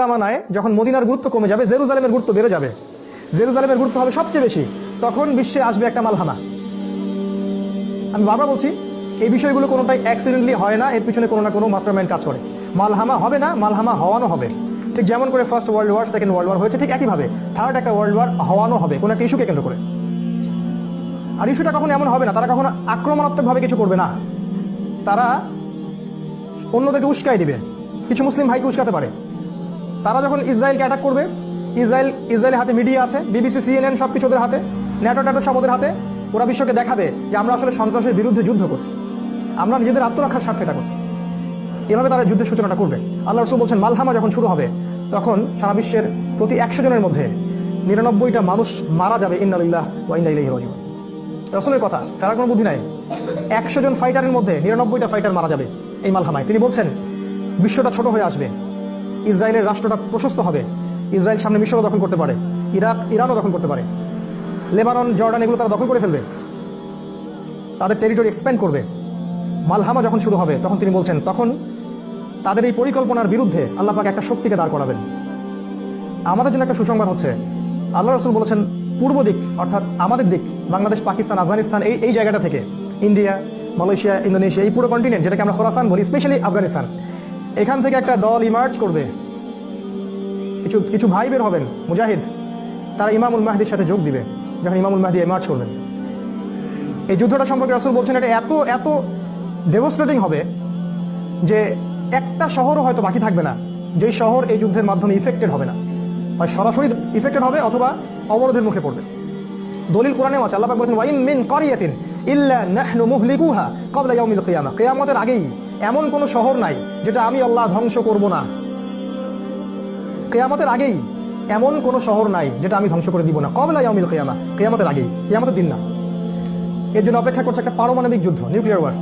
জামানায় যখন মদিনার গুরুত্ব কমে যাবে, জেরুজালেমের গুরুত্ব বেড়ে যাবে, জেরুজালেমের গুরুত্ব হবে সবচেয়ে বেশি, তখন বিশ্বে আসবে একটা মালহামা। আমি বারবার বলছি, এই বিষয়গুলো কোনোটাই অ্যাক্সিডেন্টলি হয় না, এর পিছনে কোনো না কোনো মাস্টারমাইন্ড কাজ করে। মালহামা হবে না, মালহামা হওয়ানো হবে। ঠিক যেমন করে first world war, second world war হয়েছে, ঠিক একইভাবে থার্ড একটা ওয়ার্ল্ড ওয়ার হওয়ানো হবে কোনো একটা ইস্যুকে কেন্দ্র করে। আর ইস্যুটা কখনো এমন হবে না, তারা কখনো আক্রমণাত্মকভাবে কিছু করবে না, তারা অন্যদেরকে উস্কাই দিবে। কিছু মুসলিম ভাইকে উস্কাতে পারে। তারা যখন ইসরায়েলকে অ্যাটাক করবে, ইসরায়েলের হাতে মিডিয়া আছে, বিবিসি, সিএনএন, সব কিছু ওদের হাতে, ন্যাটো সব ওদের হাতে। ওরা বিশ্বকে দেখাবে যে আমরা আসলে সন্ত্রাসের বিরুদ্ধে যুদ্ধ করছি, আমরা নিজেদের আত্মরক্ষার স্বার্থে এটা করছি। এভাবে তারা যুদ্ধের সূচনাটা করবে। আল্লাহ রাসূল বলছেন, মালহামা যখন শুরু হবে, তখন সারা বিশ্বের প্রতি 100 জনের মধ্যে 99টা মানুষ মারা যাবে। ইন্না লিল্লাহি ওয়া ইন্না ইলাইহি রাজিউন। রাসূলের কথা, ফেরার কোনো বুদ্ধি নাই। 100 জন ফাইটারের মধ্যে 99টা ফাইটার মারা যাবে এই মালহামায়। তিনি বলছেন, বিশ্বটা ছোট হয়ে আসবে, ইসরায়েলের রাষ্ট্রটা প্রশস্ত হবে, ইসরায়েল সামনে মিশরও দখল করতে পারে, ইরাক, ইরানও দখল করতে পারে, লেবানন, জর্ডান, এগুলো তারা দখল করে ফেলবে, তাদের টেরিটরি এক্সপ্যান্ড করবে। মালহামা যখন শুরু হবে, তখন তিনি বলছেন, তখন তাদের এই পরিকল্পনার বিরুদ্ধে আল্লাহ পাক একটা শক্তিকে দাঁড় করাবেন। আমাদের জন্য একটা সুসংবাদ হচ্ছে, আল্লাহ রাসূল বলেছেন, পূর্ব দিক অর্থাৎ আমাদের দিক, বাংলাদেশ, পাকিস্তান, আফগানিস্তান, এই জায়গাটা থেকে, ইন্ডিয়া, মালয়েশিয়া, ইন্দোনেশিয়া, এই পুরো কন্টিনেন্ট যেটাকে আমরা খোরাসান বলি, স্পেশালি আফগানিস্তান, এখান থেকে একটা দল ইমার্জ করবে। কিছু ভাই বের হবেন মুজাহিদ, তারা ইমামুল মাহদির সাথে যোগ দিবে। যখন ইমামুল মাহদি ইমার্জ করবেন, এই যুদ্ধটা সম্পর্কে রাসূল বলছেন, এটা এত ডেভাস্টেটিং হবে যে একটা শহরও হয়তো বাকি থাকবে না যেই শহর এই যুদ্ধের মাধ্যমে ইফেক্টেড হবে না। হয় সরাসরি ইফেক্টেড হবে, অথবা অবরোধের মুখে পড়বে। দলিল কোরআনেও আছে, আল্লাহ পাক বলেছেন, ওয়াইন মিন কারিয়াতিন ইল্লা নাহনু মুহলিকুহা ক্বাবলা ইয়াউমিল কিয়ামাহ। কিয়ামতের আগেই এমন কোন শহর নাই যেটা আমি আল্লাহ ধ্বংস করব না। কিয়ামতের আগেই এমন কোন শহর নাই যেটা আমি ধ্বংস করে দিব না। ক্বাবলা ইয়াউমিল কিয়ামাহ, কিয়ামতের আগেই, কিয়ামতের দিন না। এর জন্য অপেক্ষা করছে একটা পারমাণবিক যুদ্ধ, নিউক্লিয়ার ওয়ার।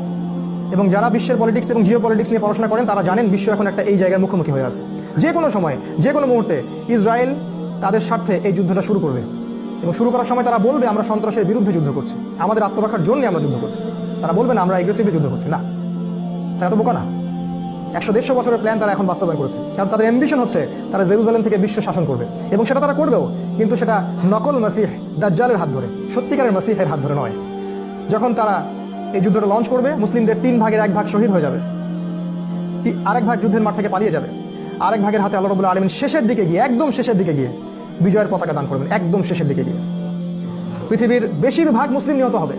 এবং যারা বিশ্বের পলিটিক্স এবং জিও পলিটিক্স নিয়ে পড়াশোনা করেন, তারা জানেন বিশ্ব এখন একটা এই জায়গার মুখোমুখি হয়ে আছে। যে কোনো সময়, যে কোনো মুহূর্তে ইসরায়েল তাদের স্বার্থে এই যুদ্ধটা শুরু করবে। এবং শুরু করার সময় তারা বলবে, আমরা সন্ত্রাসের বিরুদ্ধে যুদ্ধ করছি, আমাদের আত্মরক্ষার জন্য আমরা যুদ্ধ করছি। তারা বলবে না আমরা এগ্রেসিভলি যুদ্ধ করছি, না। তারা তো বোকা না। 100-150 বছরের প্ল্যান তারা এখন বাস্তবায়ন করেছে। কারণ তাদের অ্যাম্বিশন হচ্ছে তারা জেরুজালেম থেকে বিশ্ব শাসন করবে, এবং সেটা তারা করবেও, কিন্তু সেটা নকল মাসিহ দাজ্জালের হাত ধরে, সত্যিকারের মাসিহের হাত ধরে নয়। যখন তারা এই যুদ্ধটা লঞ্চ করবে, মুসলিমদের 3 ভাগের 1 ভাগ শহীদ হয়ে যাবে, আরেক ভাগ যুদ্ধের মাঠ থেকে পালিয়ে যাবে, আরেক ভাগের হাতে আল্লাহ রাব্বুল আলামিন শেষের দিকে গিয়ে, একদম শেষের দিকে গিয়ে বিজয়ের পতাকা দান করবেন। একদম শেষের দিকে গিয়ে পৃথিবীর বেশিরভাগ মুসলিম নিহত হবে।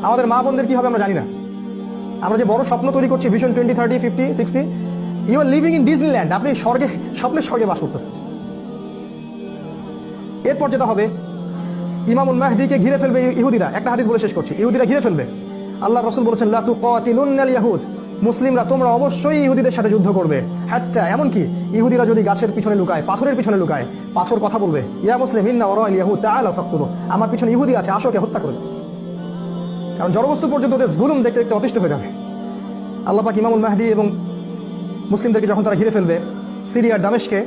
আমাদের মা বোনদের কি হবে আমরা জানি না। আমরা যে বড় স্বপ্ন তৈরি করছি, vision 20, 30, 50, 60, you are living in Disneyland. আপনি স্বপ্নের স্বর্গে বাস করতেছেন। এরপর যেটা হবে, ইমামুল মাহদিকে ঘিরে ফেলবে ইহুদিরা। একটা হাদিস বলে শেষ করছি, ইহুদিরা ঘিরে ফেলবে। আল্লাহ রাসূল বলেছেন, লা তুকাতিলুন্নাল ইয়াহুদ, মুসলিমরা তোমরা অবশ্যই ইহুদিদের সাথে যুদ্ধ করবে। হাত্তা, এমনকি ইহুদিরা যদি গাছের পিছনে লুকায়, পাথরের পিছনে লুকায়, পাথর কথা বলবে, ইয়া মুসলিম ইন্না ওয়ারাল ইয়াহুদ তাআলা ফাকতুলু, আমার পিছনে ইহুদি আছে, আসো কে হত্যা করবে। কারণ জড়বস্তু পর্যন্ত ওদের জুলুম দেখতে দেখতে অতিষ্ঠ হয়ে যাবে। আল্লাহ পাক ইমামুল মাহদি এবং মুসলিমদেরকে যখন তারা ঘিরে ফেলবে, সিরিয়ার দামেশকে,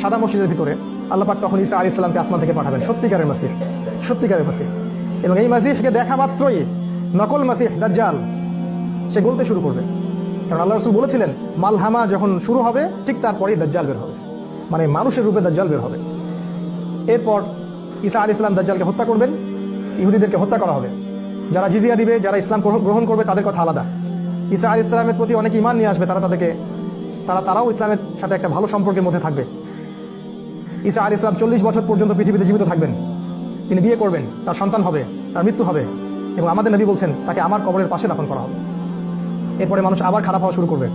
সাদা মসজিদের ভিতরে, আল্লাহ পাক তখন ঈসা আলাইহিস সালামকে আসমান থেকে পাঠাবেন, সত্যিকারের মাসিহ, সত্যিকারের মাসিহ। এবং এই মাসিহকে দেখা মাত্রই নকল মাসিহ দাজ্জাল সে গলতে শুরু করবে। কারণ আল্লাহ রাসূল বলেছিলেন, মালহামা যখন শুরু হবে, ঠিক তারপরেই দাজ্জাল বের হবে, মানে মানুষের রূপে দাজ্জাল বের হবে। এরপর ঈসা আলাইহিস সালাম দাজ্জালকে হত্যা করবেন, ইহুদিদেরকে হত্যা করা হবে। যারা জিজিয়া দিবে, যারা ইসলাম গ্রহণ করবে, তাদের কথা আলাদা। ঈসা আলাইহিস সালামের প্রতি অনেক ঈমান নিয়ে আসবে, তারাও ইসলামের সাথে একটা ভালো সম্পর্কের মধ্যে থাকবে। ঈসা আলাইহিস সালাম 40 বছর পর্যন্ত পৃথিবীতে জীবিত থাকবেন। তিনি বিয়ে করবেন, তার সন্তান হবে, তার মৃত্যু হবে, এবং আমাদের নবী বলছেন তাকে আমার কবরের পাশে দাফন করা হবে। এরপরে মানুষ আবার খারাপ হওয়া শুরু করবে,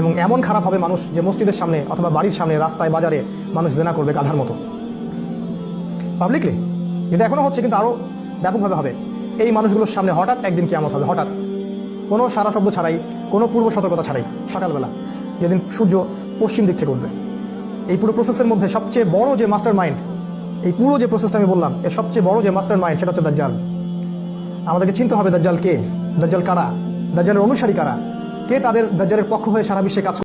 এবং এমন খারাপ হবে মানুষ যে মসজিদের সামনে অথবা বাড়ির সামনে, রাস্তায়, বাজারে মানুষ জেনা করবে গাধার মতো, পাবলিকলি। যেটা এখনো হচ্ছে, কিন্তু আরো ব্যাপকভাবে হবে। এই মানুষগুলোর সামনে হঠাৎ একদিন কিয়ামত হবে, হঠাৎ, কোনো সারা শব্দ ছাড়াই, কোনো পূর্ব সতর্কতা ছাড়াই, সকালবেলা, যেদিন সূর্য পশ্চিম দিক থেকে উঠবে। এই পুরো প্রসেসের মধ্যে সবচেয়ে বড় যে মাস্টার মাইন্ড, এই পুরো যে প্রসেসটা আমি বললাম, এর সবচেয়ে বড় যে মাস্টার মাইন্ড, সেটা হচ্ছে দাজ্জাল। আমাদেরকে চিনতে হবে দাজ্জাল কে, দাজ্জাল কারা, দাজ্জালের অনুসারী কারা, কে তাদের দাজ্জালের পক্ষ হয়ে সারা বিশ্বে কাজ